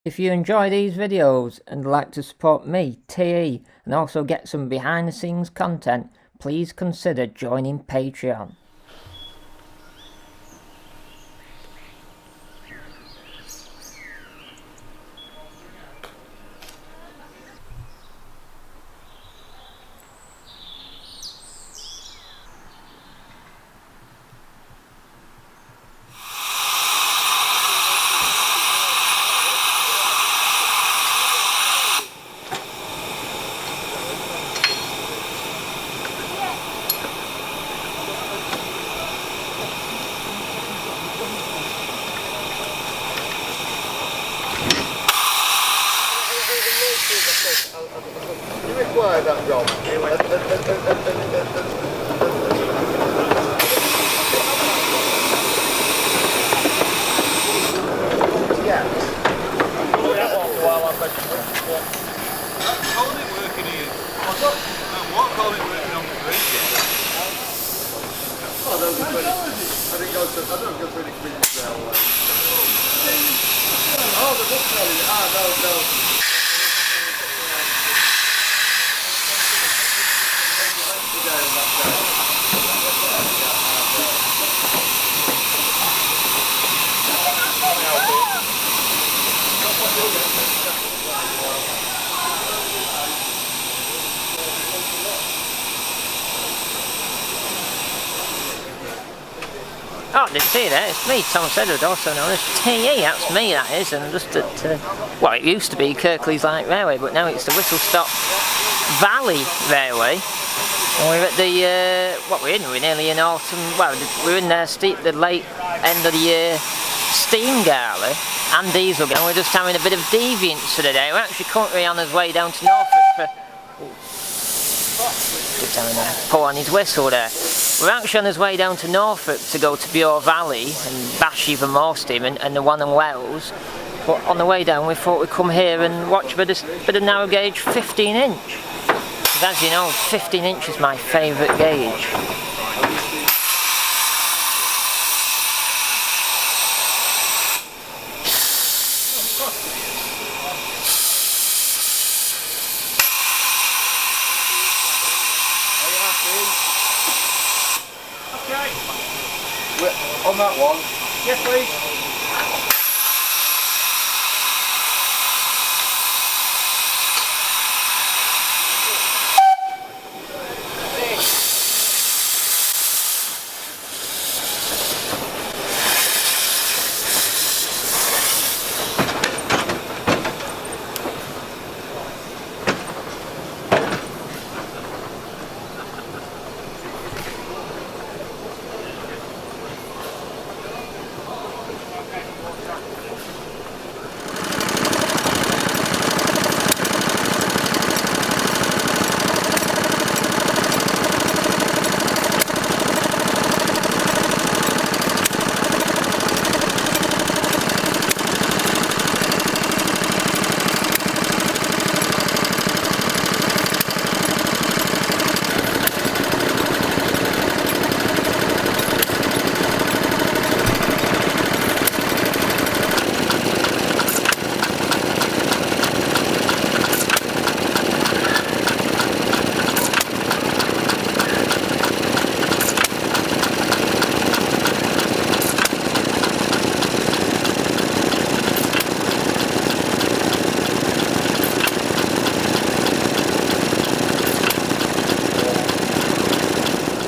If you enjoy these videos and like to support me, TE, and also get some behind the scenes content, please consider joining Patreon. You require that, Rob? Yeah. How's it working here? What's up? How's it working on the bridge? Oh, that was pretty. I don't go through the Queen's Railway. Oh, the book trolley. No. Oh, did you see that? It's me, Tom Sedgwood, also known as TE. That's me, that is. And just at, well, it used to be Kirklees Light Railway, but now it's the Whistle Stop Valley Railway. And we're at the, what we're in? We're nearly in autumn. Well, we're in the late end of the year steam gala and diesel gala. We're just having a bit of deviance for the day. We're actually currently on his way down to Norfolk for. Just having a pull on his whistle there. We're actually on his way down to Norfolk to go to Bure Valley and bash even more steam and the one in Wales. But on the way down we thought we'd come here and watch a bit of narrow gauge 15 inch. Because as you know, 15 inch is my favourite gauge. On that one. Yes, please.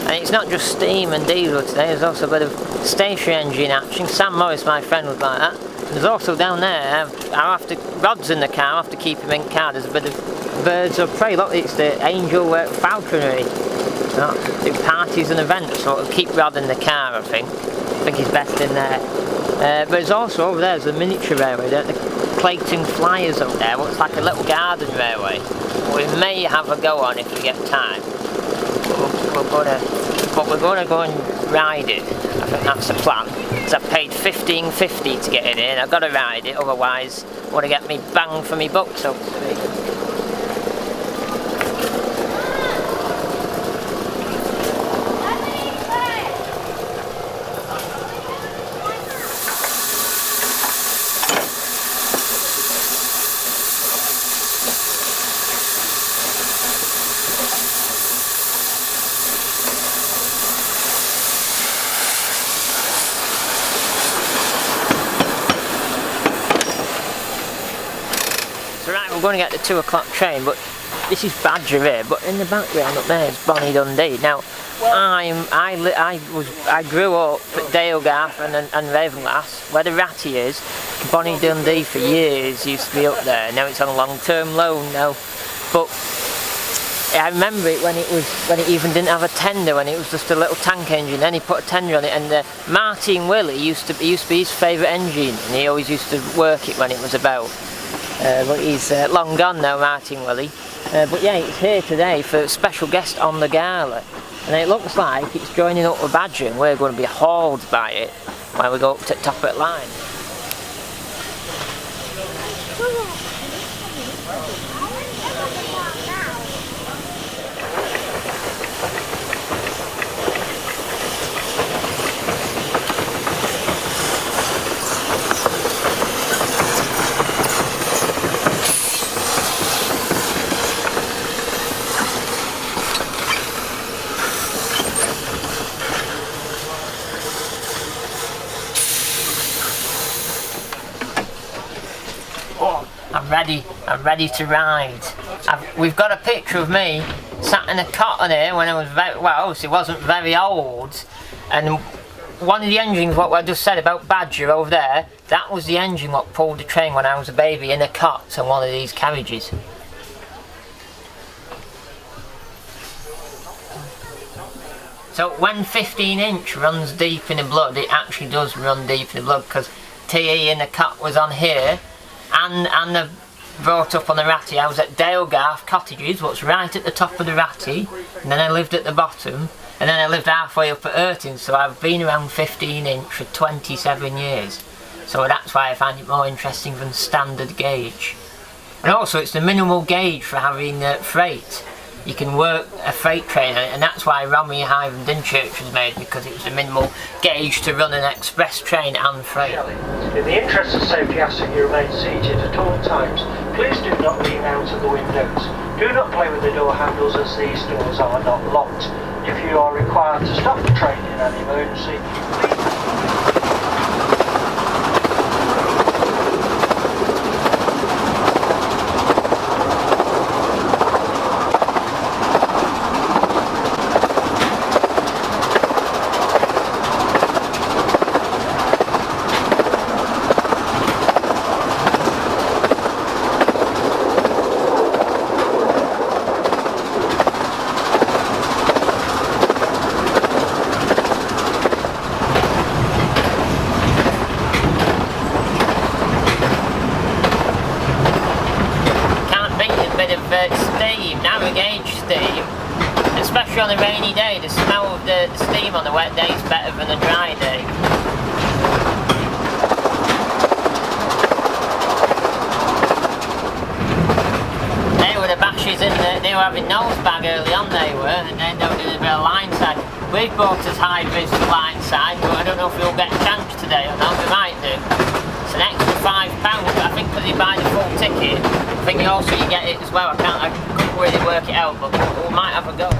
And it's not just steam and diesel today, there's also a bit of stationary engine action. Sam Morris, my friend, was like that. And there's also down there, Rod's in the car, I have to keep him in car, there's a bit of birds of prey. Look, it's the Angel Falconry. Do parties and events, so it'll keep Rod in the car, I think. I think he's best in there. But there's also over there's a miniature railway, the Clayton Flyers up there, looks like a little garden railway. We may have a go on if we get time. But we're gonna go and ride it. I think that's the plan. Because I've paid $15.50 to get in here and I've got to ride it, otherwise I want to get me bang for me buck, so to speak. going to get the 2 o'clock train, but this is Badger here, but in the background up there is Bonnie Dundee. Now, I grew up at Dalegarth and Ravenglass, where the Ratty is. Bonnie Dundee for years used to be up there. Now it's on a long-term loan now, but I remember it when it even didn't have a tender, when it was just a little tank engine. Then he put a tender on it, and Martin Willie used to be his favourite engine, and he always used to work it when it was about. But he's long gone now, Martin Willie. But yeah, it's here today for a special guest on the Gala, and it looks like it's joining up with Badger, and we're going to be hauled by it when we go up to the top of the line. I'm ready to ride. We've got a picture of me sat in a cot on here when I was obviously wasn't very old, and one of the engines, what I just said about Badger over there, that was the engine what pulled the train when I was a baby in a cot on one of these carriages. So when 15-inch runs deep in the blood, it actually does run deep in the blood, because TE in the cot was on here, and the brought up on the Ratty. I was at Dalegarth Cottages, what's right at the top of the Ratty, and then I lived at the bottom, and then I lived halfway up at Erting, so I've been around 15-inch for 27 years. So that's why I find it more interesting than standard gauge. And also it's the minimal gauge for having freight. You can work a freight train, and that's why Romney, Hive and Dynchurch was made, because it was a minimal gauge to run an express train and freight. In the interest of safety, I ask that you remain seated at all times. Please do not lean out of the windows. Do not play with the door handles, as these doors are not locked. If you are required to stop the train in an emergency, please... Steam, narrow gauge steam, especially on a rainy day. The smell of the steam on a wet day is better than a dry day. They were the bashes they were having nose bag early on, they were, and then they were doing a bit of line side. We've bought us hybrids for line side, but I don't know if we'll get a chance today or not. We might do. It's an extra £5, but I think because you buy the full ticket, I think you get it as well. I couldn't really work it out, but we might have a go.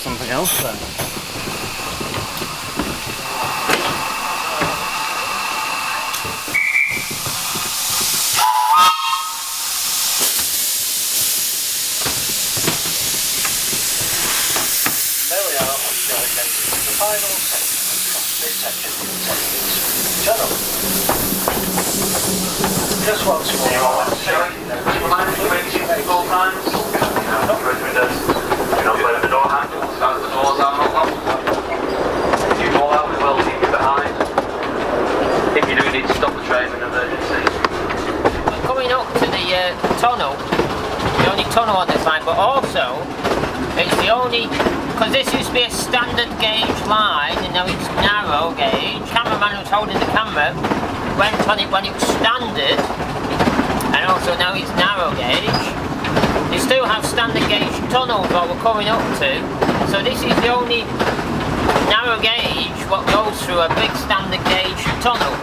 something else then. There we are, the final section of this section contains tunnel. Just once more, I want to say Full times. Do not play with the door handles. As the doors are not locked. If you fall out, we will leave you behind. If you do need to stop the train in an emergency. Coming up to the tunnel, the only tunnel on this line, but also it's the only, because this used to be a standard gauge line and now it's narrow gauge. Cameraman who's holding the camera went on it when it was standard, and also now it's narrow gauge. They still have standard gauge tunnels what we're coming up to, so this is the only narrow gauge what goes through a big standard gauge tunnel.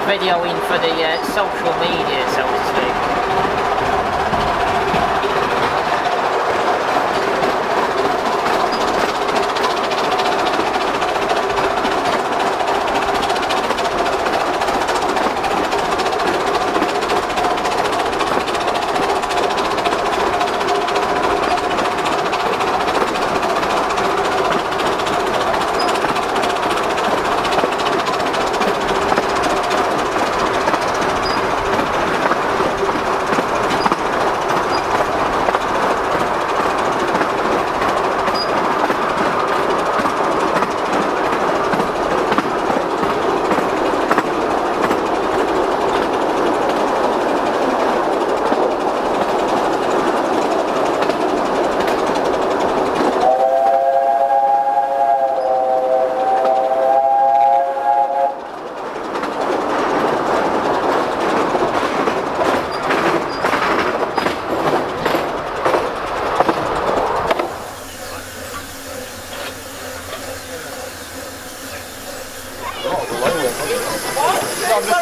Videoing for the social media, so to speak.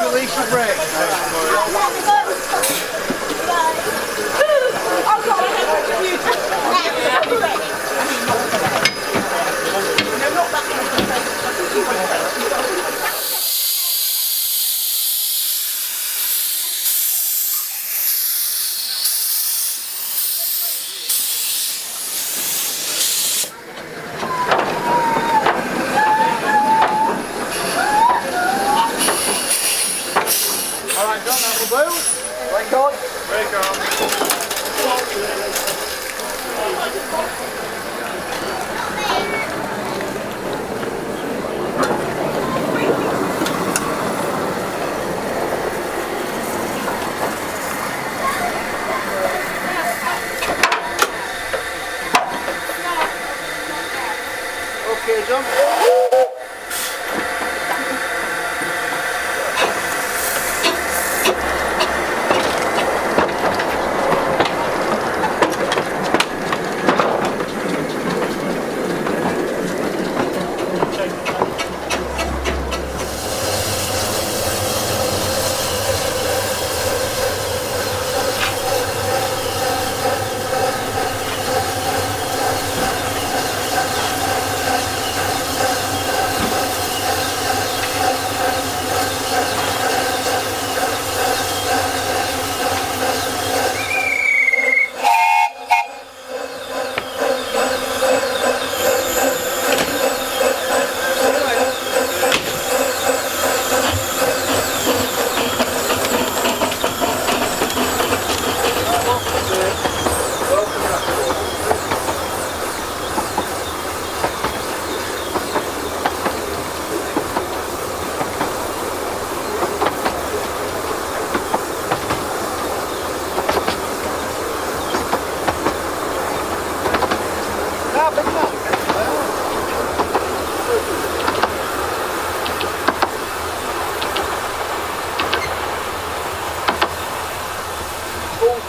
Release your brake. Alright, done that, we'll do. Brake on. Brake on. Okay, jump.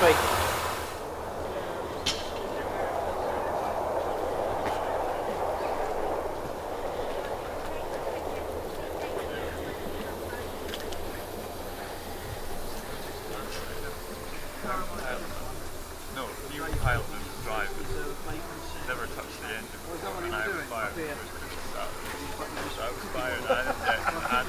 me. No, new pilot and drivers never touched the engine before, and I was fired so I was fired, I had a jet, and I had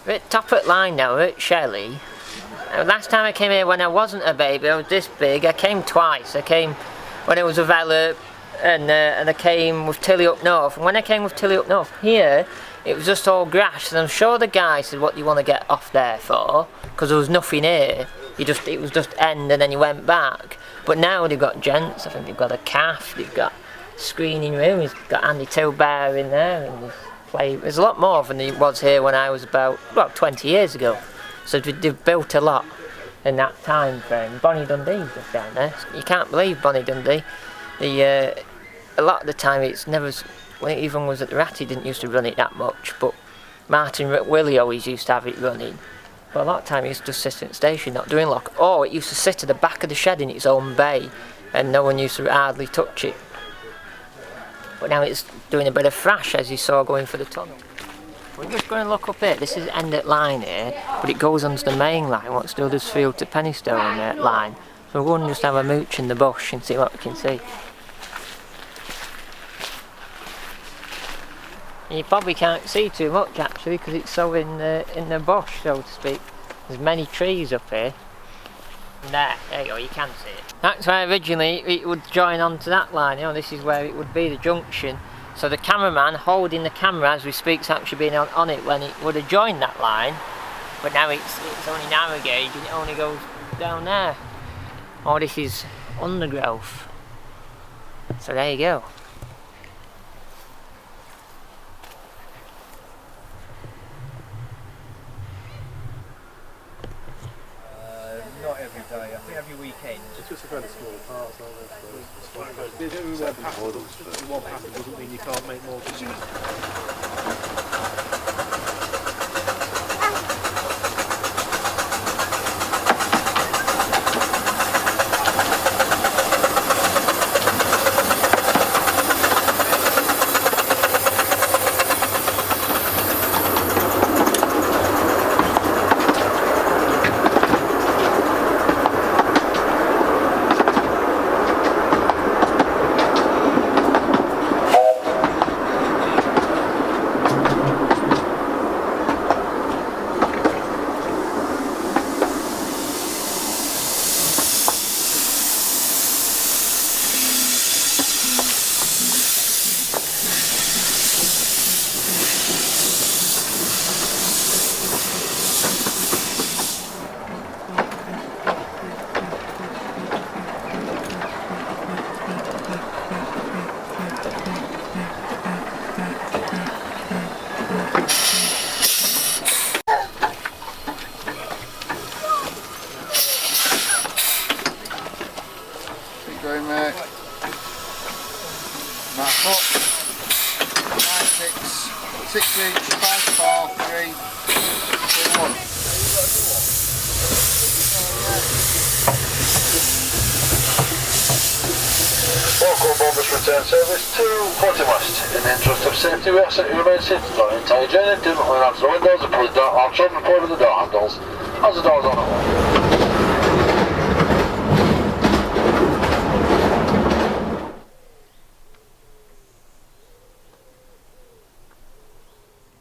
We're at top at line now, we're at Shelley. Last time I came here when I wasn't a baby, I was this big. I came twice. I came when I was a Vela, and I came with Tilly up north. And when I came with Tilly up north, here it was just all grass. And I'm sure the guy said, "What do you want to get off there for?" Because there was nothing here. It was just end, and then you went back. But now they've got gents. I think they've got a calf. They've got screening room. He's got Andy Tilbear in there, and there's a lot more than there was here when I was about 20 years ago. So they've built a lot in that time frame. Bonnie Dundee's just down there. You can't believe Bonnie Dundee. A lot of the time it's never, when it even was at the Ratty, didn't used to run it that much, but Martin Willie always used to have it running. But a lot of the time it used to just sit at the station, not doing lock. Or it used to sit at the back of the shed in its own bay, and no one used to hardly touch it. But now it's doing a bit of thrash, as you saw going for the tunnel. We're just going to look up here. This is end at line here, but it goes onto the main line, what still does field to Pennystone line. So we're going to just have a mooch in the bush and see what we can see. You probably can't see too much actually, because it's so in the bush, so to speak. There's many trees up here. And there you go, you can see it. That's why originally it would join onto that line, this is where it would be, the junction. So the cameraman holding the camera as we speak is actually being on it when it would have joined that line. But now it's only narrow gauge and it only goes down there. Oh, this is undergrowth. So there you go. Not every day, I think every weekend. It's just a kind of small parts, aren't they? One pattern doesn't mean you can't make more. Going mate. Mark up. 5, 6 inch, 5, 4, 3, 2, 1. Welcome aboard this return service to Porting West. In the interest of safety, we ask that you remain seated for the entire journey. Do not lean out the windows and pull our children forward with the door handles as the doors are on the wall.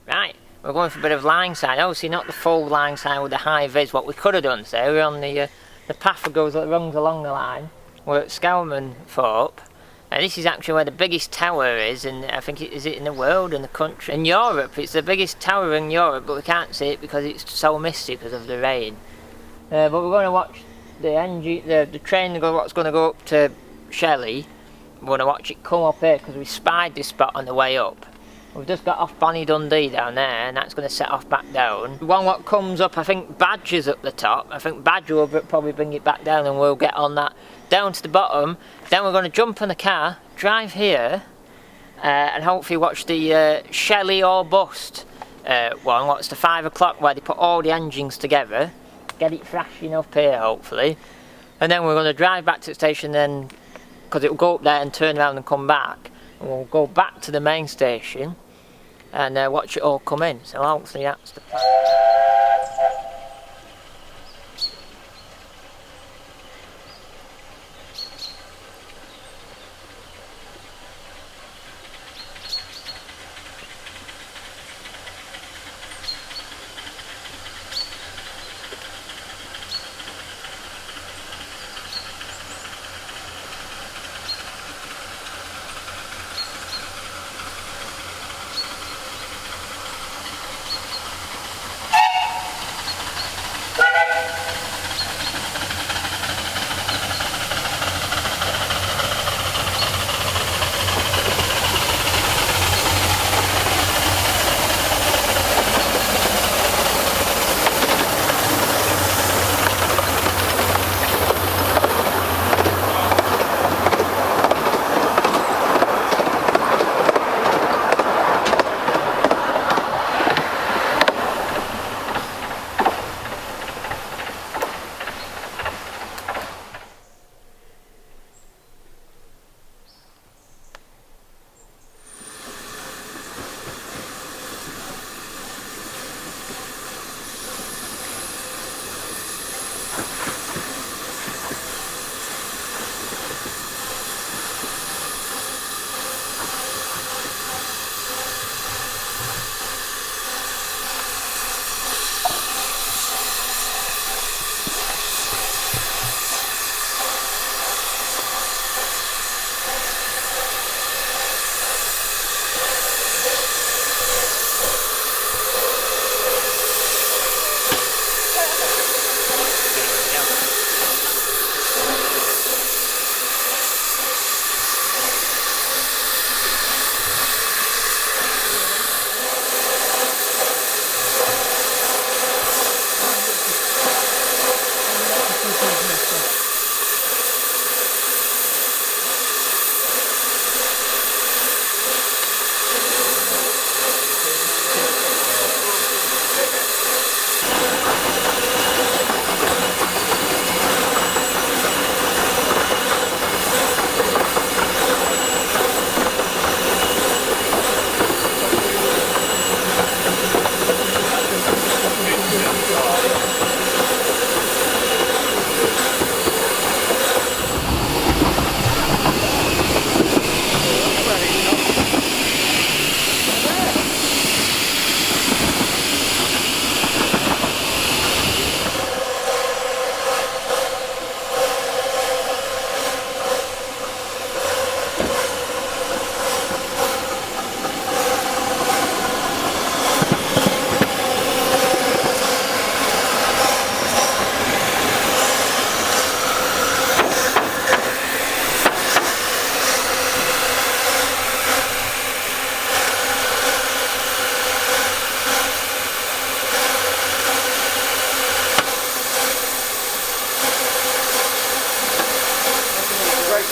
Right, we're going for a bit of line sign. Obviously not the full line sign with the high vis. What we could have done, say, we're on the path that runs along the line. We're at Skelman Thorpe. This is actually where the biggest tower is, and I think is it in the world, in the country, in Europe. It's the biggest tower in Europe, but we can't see it because it's so misty because of the rain. But we're going to watch the train what's going to go up to Shelley. We're going to watch it come up here because we spied this spot on the way up. We've just got off Bonnie Dundee down there, and that's going to set off back down. One what comes up, I think Badger's up the top. I think Badger will probably bring it back down, and we'll get on that down to the bottom. Then we're going to jump in the car, drive here, and hopefully watch the Shelley or Bust one, what's the 5 o'clock, where they put all the engines together, get it thrashing up here hopefully, and then we're going to drive back to the station then, because it will go up there and turn around and come back, and we'll go back to the main station and watch it all come in. So hopefully that's the plan.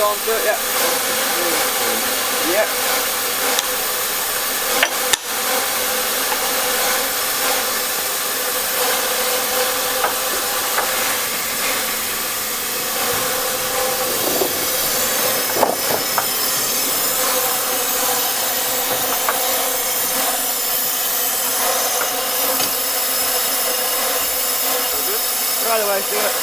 onto it, yeah. Yeah. Right away, see it.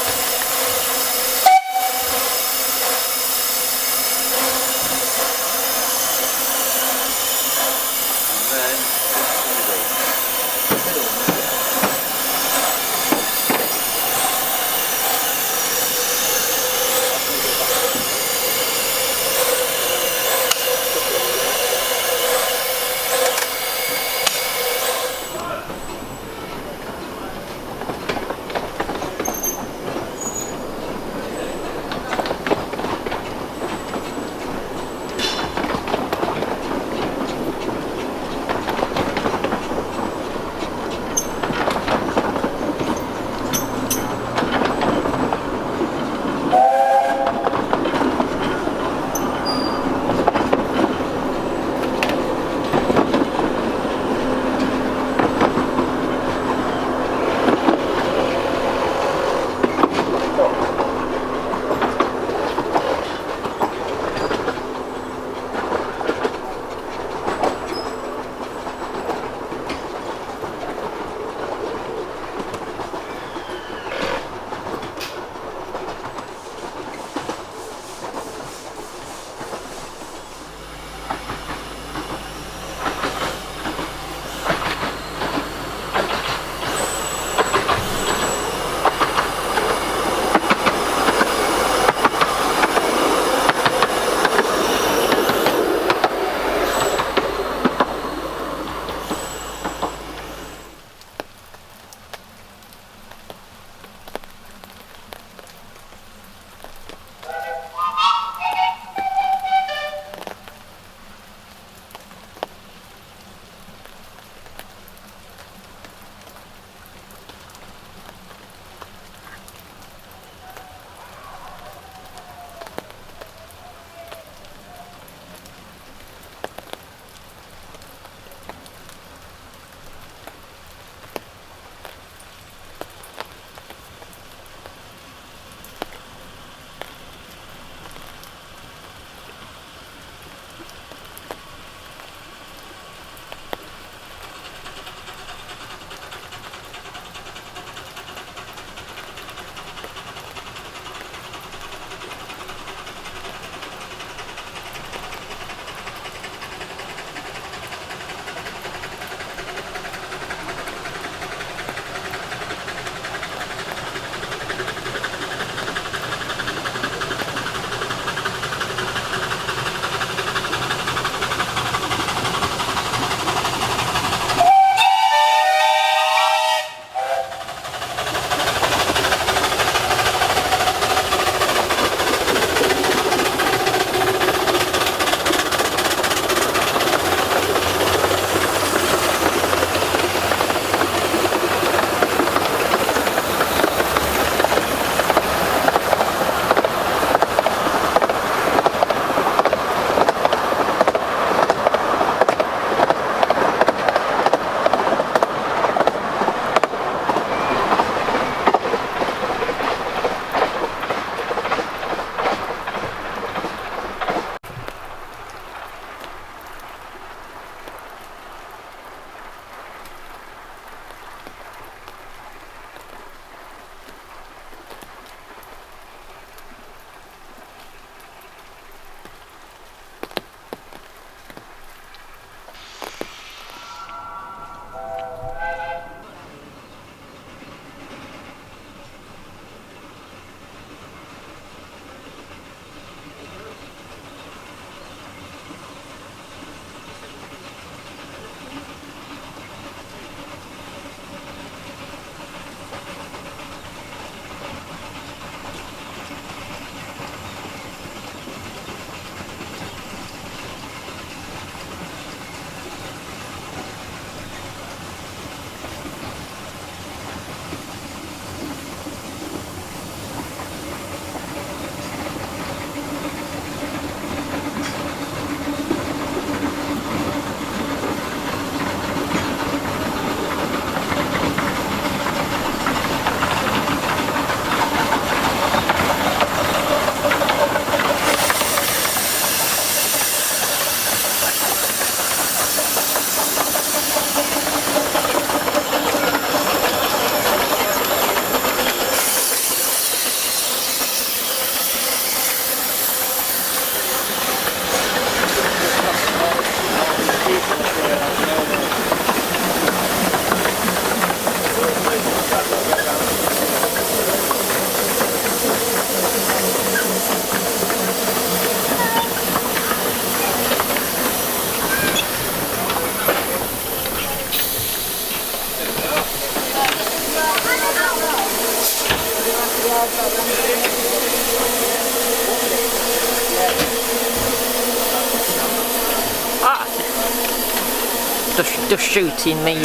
Just shooting me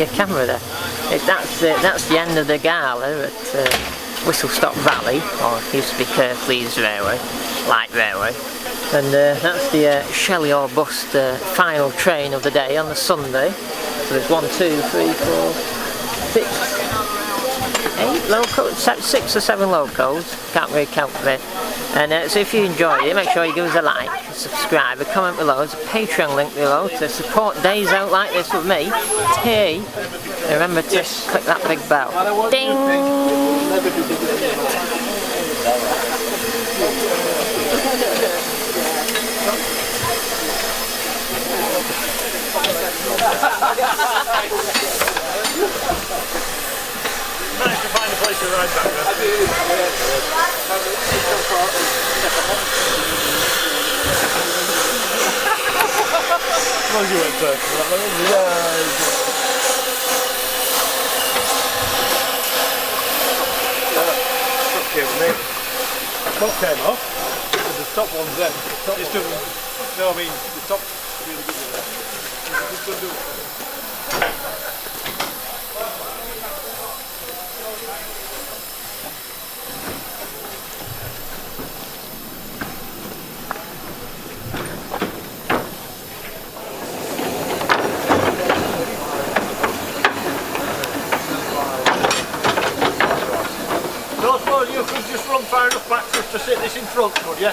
camera there. That's the end of the Gala at Whistle Stop Valley, or it used to be Kirklees Railway, light railway. And that's the Shelley or Bust final train of the day on the Sunday. So there's 1, 2, 3, 4, 6, 8 locals, 6 or 7 locals. Can't really count them. And so if you enjoyed it, make sure you give us a like, subscribe, a comment below. There's a Patreon link below to support days out like this with me. T. Remember to click that big bell. Ding! Managed to find a place to ride back there. As long as you went first. Top came off. The top one's then. The top no, I mean the top's really good with that. Just don't do it. You could just run far enough back for us to sit this in front, could you?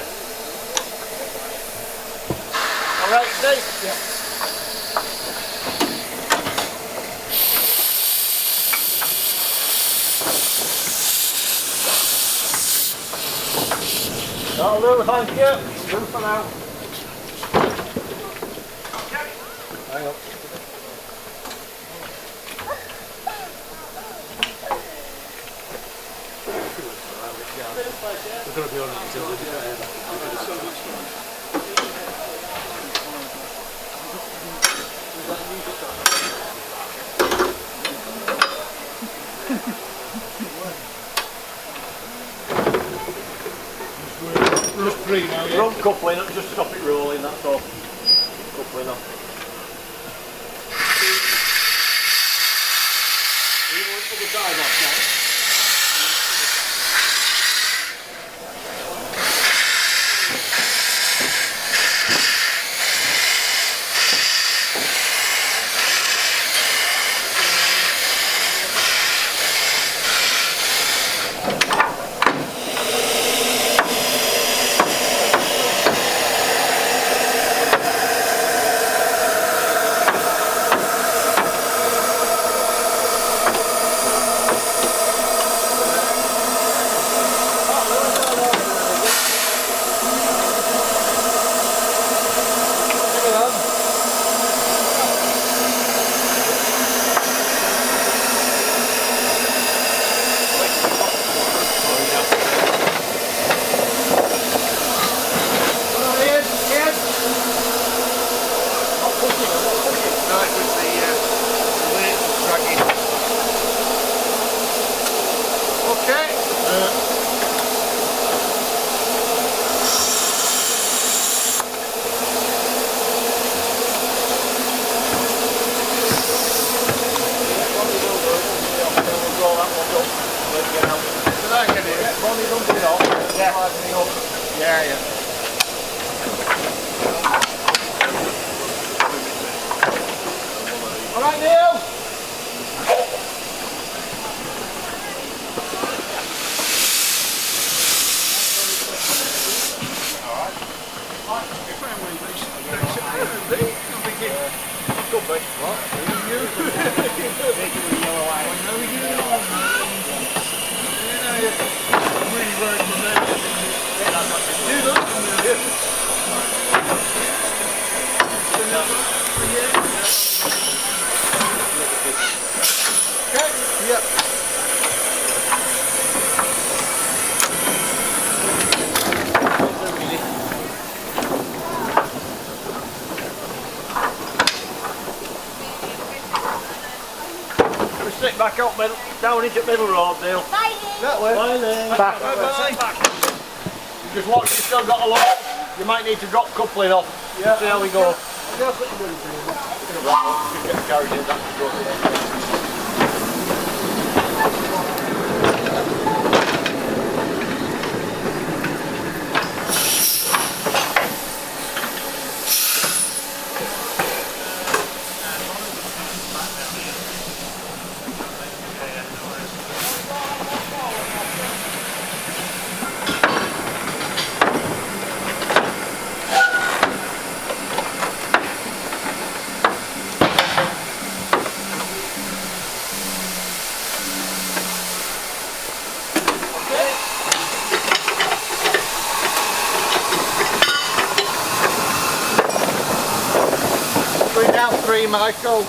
Alright, Steve? Yeah. That'll do, thank you. Do for now. Hang on. We're going to be on it until we get there. Just free now, yeah? Front coupling, just stop it rolling, that's all. Coupling off. Are you going to put the side off now? Yeah, yeah. All right, Neil. Do up middle, down into middle road, Neil. That way. Back. Just watch, you still got a lot. You might need to drop coupling off. Yeah. See how we go. Just get the garage in, that's the door. Down 3, Michael.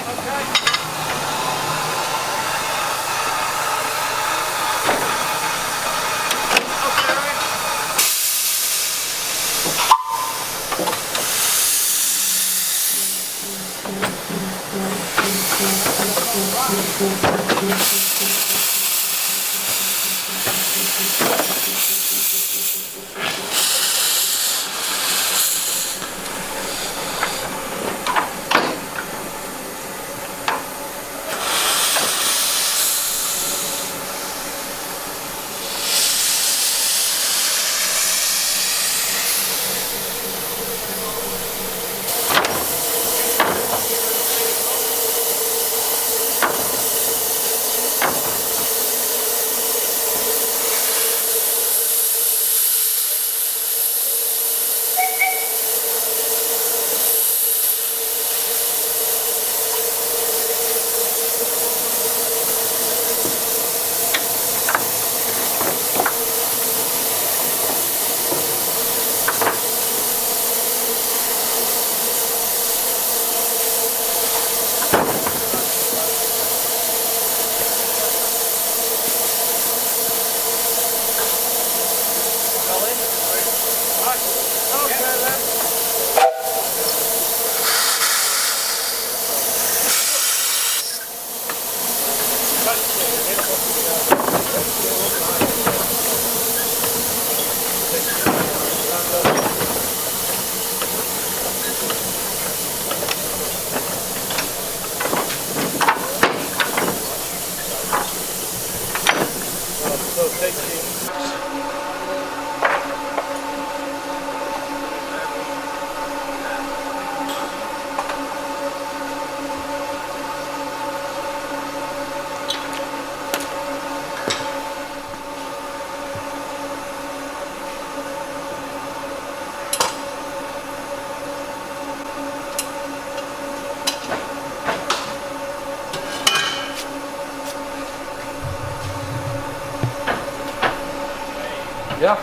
Yeah.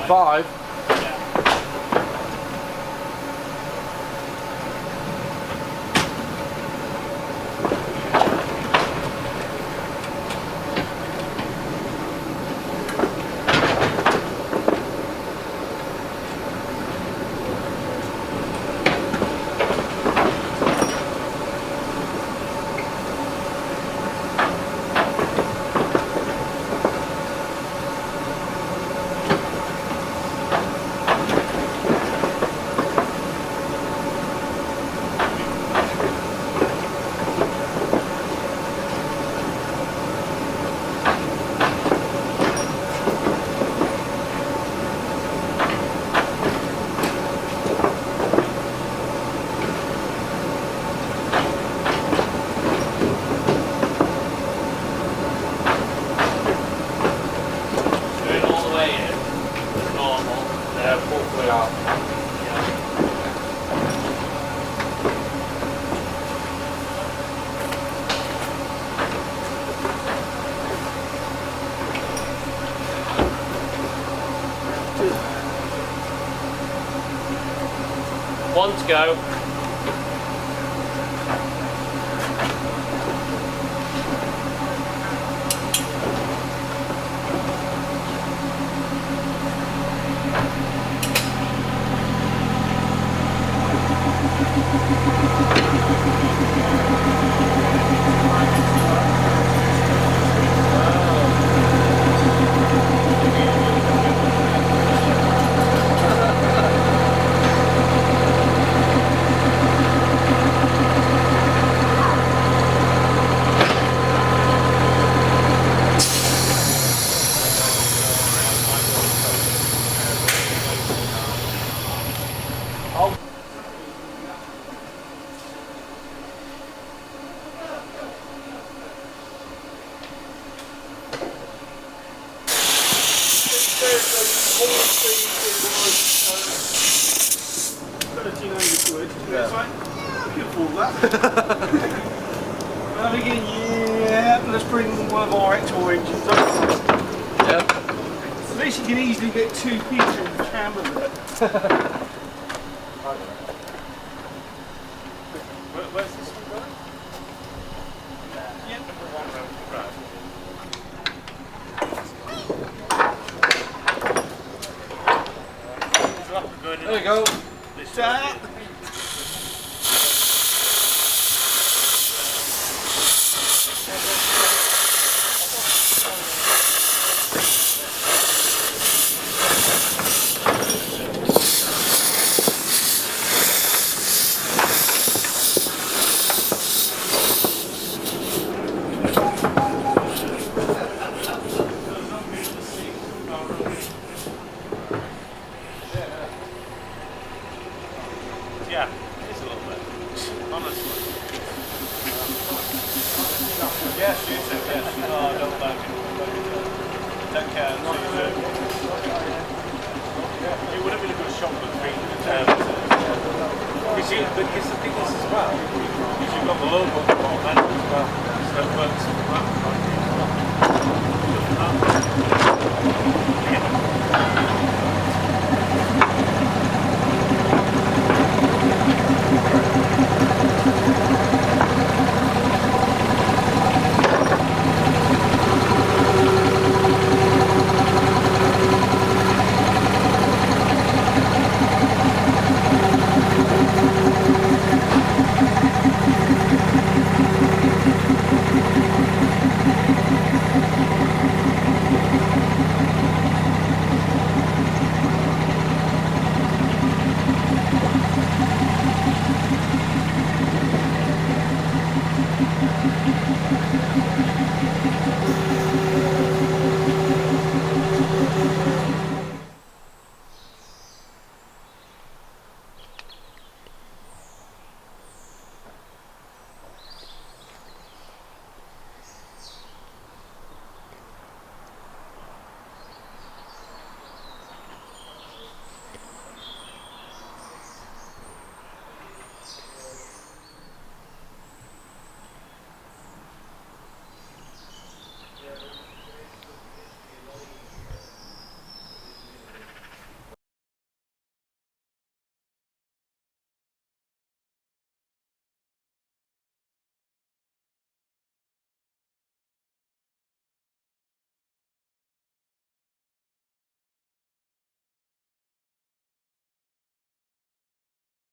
5. One to go. I'm thinking, yeah, let's bring one of our X4 engines up. Yep. At least you can easily get 2 people in the camera there. Where's this one going? Yep. One round to grab. There you go. Start. Yeah, it's a little bit. Honestly. Yes, you too, yes. No, I don't like it. Take care. It would have been a good shot with green. Because the thing is as well, is you've got the logo on the bottom end as well. So it works.